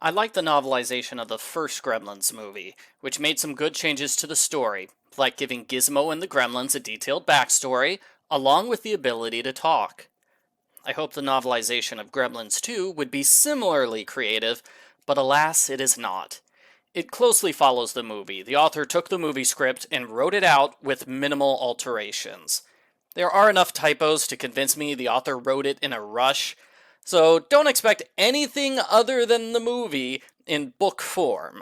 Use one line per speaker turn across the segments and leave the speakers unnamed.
I like the novelization of the first Gremlins movie, which made some good changes to the story, like giving Gizmo and the Gremlins a detailed backstory, along with the ability to talk. I hope the novelization of Gremlins 2 would be similarly creative, but alas, it is not. It closely follows the movie. The author took the movie script and wrote it out with minimal alterations. There are enough typos to convince me the author wrote it in a rush, so don't expect anything other than the movie in book form.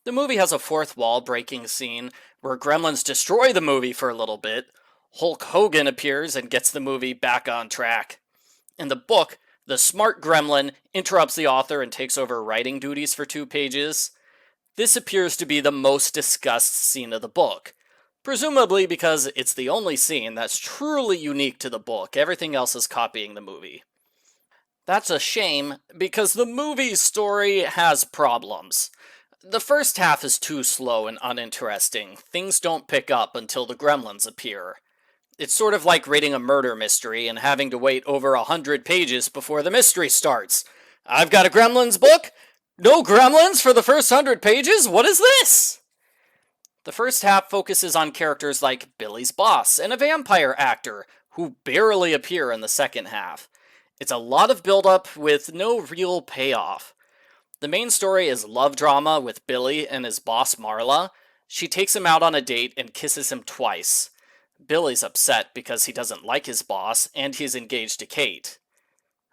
The movie has a fourth wall breaking scene where gremlins destroy the movie for a little bit. Hulk Hogan appears and gets the movie back on track. In the book, the smart gremlin interrupts the author and takes over writing duties for 2 pages. This appears to be the most discussed scene of the book, presumably because it's the only scene that's truly unique to the book. Everything else is copying the movie. That's a shame, because the movie's story has problems. The first half is too slow and uninteresting. Things don't pick up until the gremlins appear. It's sort of like reading a murder mystery and having to wait over 100 pages before the mystery starts. I've got a Gremlins book? No gremlins for the first 100 pages? What is this? The first half focuses on characters like Billy's boss and a vampire actor, who barely appear in the second half. It's a lot of build-up with no real payoff. The main story is love drama with Billy and his boss Marla. She takes him out on a date and kisses him twice. Billy's upset because he doesn't like his boss, and he's engaged to Kate.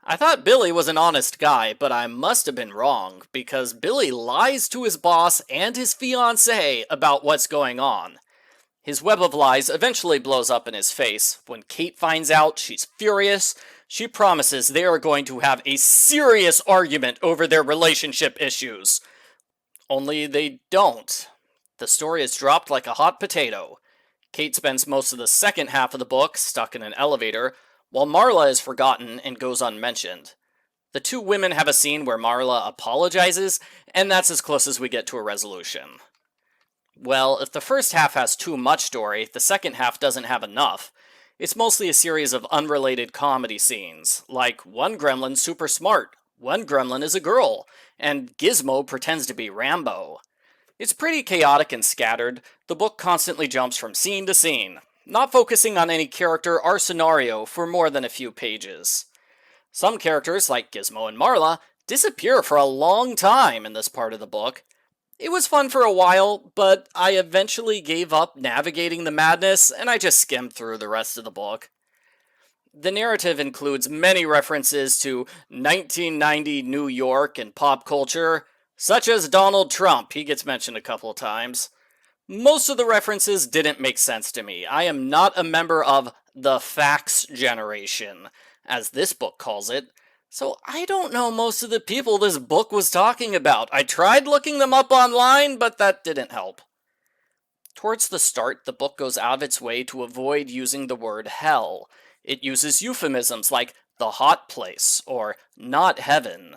I thought Billy was an honest guy, but I must have been wrong, because Billy lies to his boss and his fiancée about what's going on. His web of lies eventually blows up in his face. When Kate finds out, she's furious. She promises they are going to have a serious argument over their relationship issues. Only they don't. The story is dropped like a hot potato. Kate spends most of the second half of the book stuck in an elevator, while Marla is forgotten and goes unmentioned. The two women have a scene where Marla apologizes, and that's as close as we get to a resolution. Well, if the first half has too much story, the second half doesn't have enough. It's mostly a series of unrelated comedy scenes, like one gremlin's super smart, one gremlin is a girl, and Gizmo pretends to be Rambo. It's pretty chaotic and scattered. The book constantly jumps from scene to scene, not focusing on any character or scenario for more than a few pages. Some characters, like Gizmo and Marla, disappear for a long time in this part of the book. It was fun for a while, but I eventually gave up navigating the madness, and I just skimmed through the rest of the book. The narrative includes many references to 1990 New York and pop culture, such as Donald Trump. He gets mentioned a couple of times. Most of the references didn't make sense to me. I am not a member of the facts generation, as this book calls it, so I don't know most of the people this book was talking about. I tried looking them up online, but that didn't help. Towards the start, the book goes out of its way to avoid using the word hell. It uses euphemisms like the hot place or not heaven.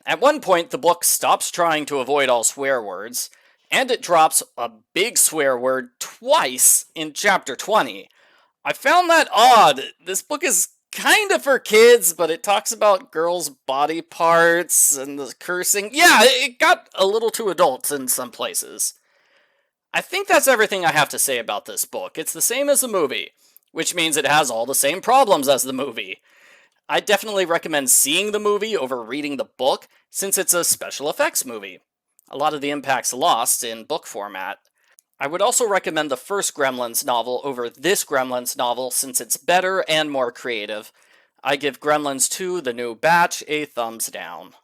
At one point, the book stops trying to avoid all swear words, and it drops a big swear word twice in chapter 20. I found that odd. This book is kind of for kids, but it talks about girls' body parts and the cursing. Yeah, it got a little too adult in some places. I think that's everything I have to say about this book. It's the same as the movie, which means it has all the same problems as the movie. I definitely recommend seeing the movie over reading the book, since it's a special effects movie. A lot of the impact's lost in book format. I would also recommend the first Gremlins novel over this Gremlins novel since it's better and more creative. I give Gremlins 2, the new batch, a thumbs down.